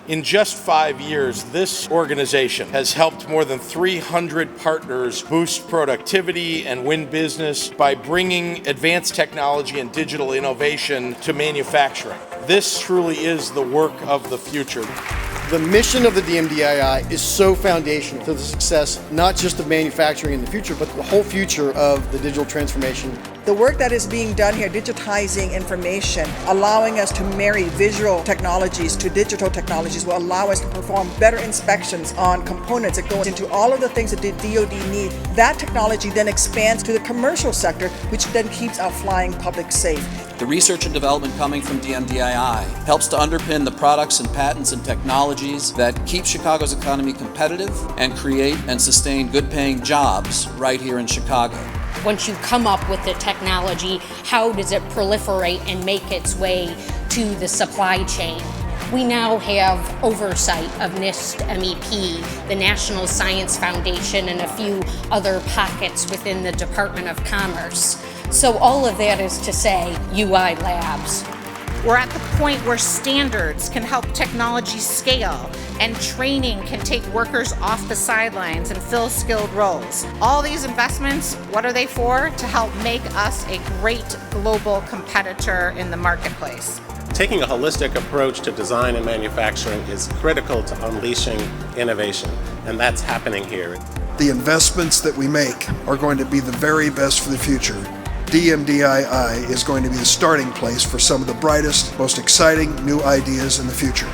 In just 5 years, this organization has helped more than 300 partners boost productivity and win business by bringing advanced technology and digital innovation to manufacturing. This truly is the work of the future. The mission of the DMDII is so foundational to the success, not just of manufacturing in the future, but the whole future of the digital transformation. The work that is being done here, digitizing information, allowing us to marry visual technologies to digital technologies, will allow us to perform better inspections on components that go into all of the things that the DoD need. That technology then expands to the commercial sector, which then keeps our flying public safe. The research and development coming from DMDII helps to underpin the products and patents and technologies that keep Chicago's economy competitive and create and sustain good-paying jobs right here in Chicago. Once you come up with the technology, how does it proliferate and make its way to the supply chain? We now have oversight of NIST, MEP, the National Science Foundation, and a few other pockets within the Department of Commerce. So all of that is to say UI Labs. We're at the point where standards can help technology scale and training can take workers off the sidelines and fill skilled roles. All these investments, what are they for? To help make us a great global competitor in the marketplace. Taking a holistic approach to design and manufacturing is critical to unleashing innovation, and that's happening here. The investments that we make are going to be the very best for the future. DMDII is going to be the starting place for some of the brightest, most exciting new ideas in the future.